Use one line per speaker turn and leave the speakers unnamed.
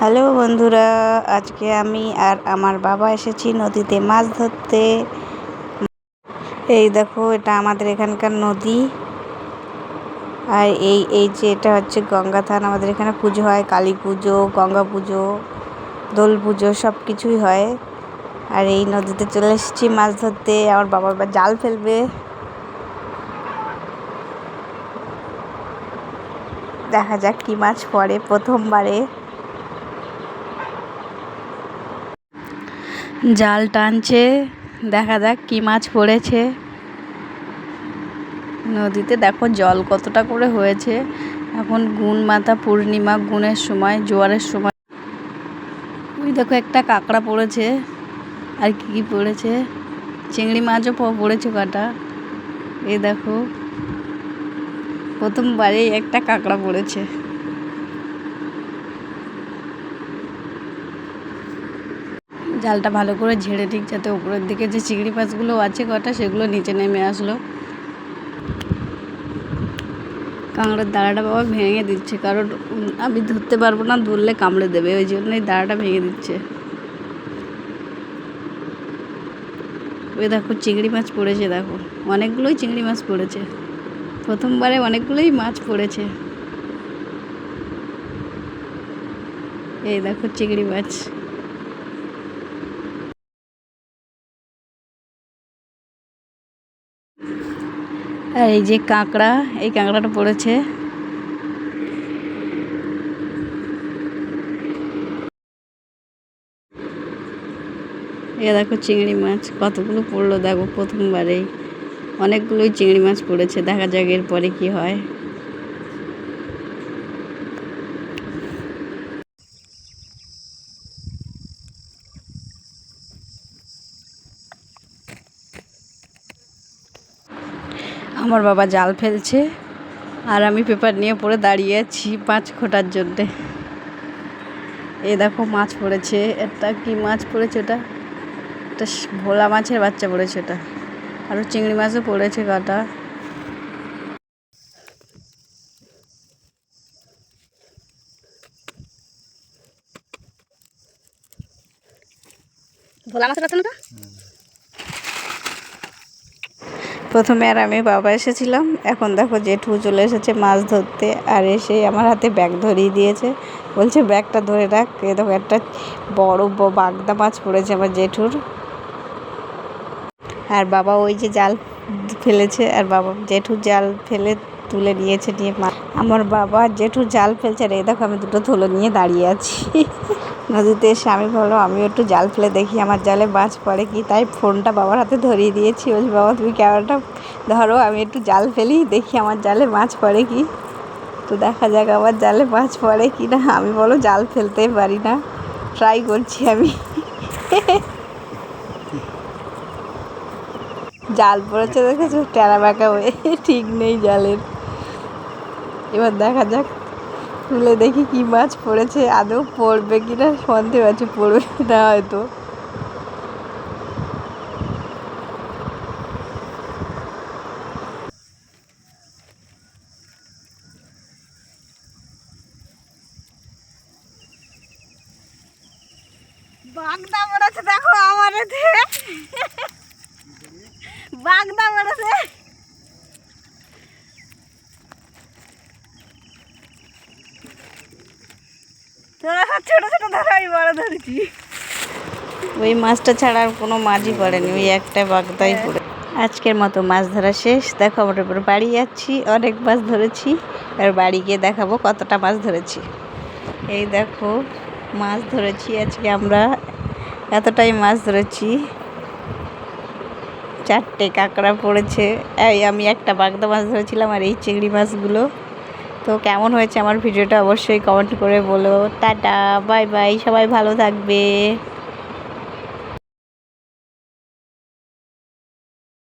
Hello বন্ধুরা, আজকে আমি আর আমার বাবা এসেছি নদীতে মাছ ধরতে। এই দেখো, এটা আমাদের এখানকার নদী। আর এই যে এটা হচ্ছে গঙ্গা থান। আমাদের এখানে পুজো হয়, কালী পুজো, গঙ্গা পুজো, দোল পুজো সব কিছুই হয়। আর এই নদীতে চলে এসেছি মাছ ধরতে। আমার বাবা এবার জাল ফেলবে। দেখা যাক কি মাছ পড়ে প্রথমবারে। জাল টানছে, দেখা যাক কি মাছ পড়েছে। নদীতে দেখো জল কতটা করে হয়েছে। এখন গুণ মাথা পূর্ণিমা, গুণের সময়, জোয়ারের সময়। ওই দেখো একটা কাঁকড়া পড়েছে। আর কি পড়েছে, চিংড়ি মাছও পড়েছে কটা। এই দেখো, প্রথমবারেই একটা কাঁকড়া পড়েছে। জালটা ভালো করে ঝেড়ে ঠিক যাতে উপরের দিকে যে চিংড়ি মাছগুলো আছে কটা, সেগুলো নিচে নেমে আসলো। কাঁকড়ার দাঁড়াটা বাবা ভেঙে দিচ্ছে, কারণ আমি ধরতে পারবো না, ধরলে কামড়ে দেবে, ওই জন্যই দাঁড়াটা ভেঙে দিচ্ছে। ওই দেখো চিংড়ি মাছ পড়েছে, দেখো অনেকগুলোই চিংড়ি মাছ পড়েছে। প্রথমবারে অনেকগুলোই মাছ পড়েছে। এই দেখো চিংড়ি মাছ। আর এই যে কাঁকড়া, এই কাঁকড়াটা পড়েছে। এ দেখো চিংড়ি মাছ কতগুলো পড়লো, দেখো প্রথমবারেই অনেকগুলোই চিংড়ি মাছ পড়েছে। দেখা যাক এরপরে কি হয়। আমার বাবা জাল ফেলছে আর আমি পেপার নিয়ে পড়ে দাঁড়িয়ে আছি মাছ খোঁটার জন্যে। এই দেখো মাছ পড়েছে। একটা কি মাছ পড়েছে, ওটা একটা ভোলা মাছের বাচ্চা পড়েছে ওটা। আরও চিংড়ি মাছও পড়েছে কটা। ভোলা মাছের বাচ্চা না? প্রথমে আর আমি বাবা এসেছিলাম, এখন দেখো জেঠু চলে এসেছে মাছ ধরতে। আর এসে আমার হাতে ব্যাগ ধরিয়ে দিয়েছে, বলছে ব্যাগটা ধরে রাখ। এ দেখো একটা বড় বাগদা মাছ পড়েছে আমার জেঠুর। আর বাবা ওই যে জাল ফেলেছে, আর বাবা জেঠুর জাল ফেলে তুলে নিয়েছে, নিয়ে আমার বাবা জেঠুর জাল ফেলছে। আর এই দেখো আমি দুটো থলো নিয়ে দাঁড়িয়ে আছি নদীতে এসে। আমি ভাবলাম আমিও একটু জাল ফেলে দেখি আমার জালে মাছ পড়ে কি, তাই ফোনটা বাবার হাতে ধরিয়ে দিয়েছি। বলছি বাবা তুমি ক্যামেরাটা ধরো, আমি একটু জাল ফেলি, দেখি আমার জালে মাছ পড়ে কি। তো দেখা যাক আমার জালে মাছ পড়ে কি না। আমি বলো জাল ফেলতেই পারি না, ট্রাই করছি আমি জাল পড়েছে দেখেছো, টেরা বাঁকা হয়ে, ঠিক নেই জালের। এবার দেখা যাক, তুলে দেখি কি মাছ পড়েছে, আদৌ পড়বে কিনা সন্দেহ আছে, পড়বে না হয়তো। বাগদা পড়েছে, দেখো আমার বাগদা পড়েছে। তোরা সব ছোট ছোট ধরো, আমি বড় ধরেছি। ওই মাছটা ছাড়া আর কোনো মাছই পড়েনি, ওই একটা বাগদাই পড়ে। আজকের মতো মাছ ধরা শেষ। দেখো আমরা এবার বাড়ি যাচ্ছি, অনেক মাছ ধরেছি। আর বাড়ি গিয়ে দেখাবো কতটা মাছ ধরেছি। এই দেখো মাছ ধরেছি আজকে আমরা, এতটাই মাছ ধরেছি। 4টে কাঁকড়া পড়েছে, এই আমি একটা বাগদা মাছ ধরেছিলাম, আর এই চিংড়ি মাছগুলো। তো কেমন হয়েছে আমার ভিডিওটা অবশ্যই কমেন্ট করে বলো। টাটা, বাই বাই, সবাই ভালো থাকবে।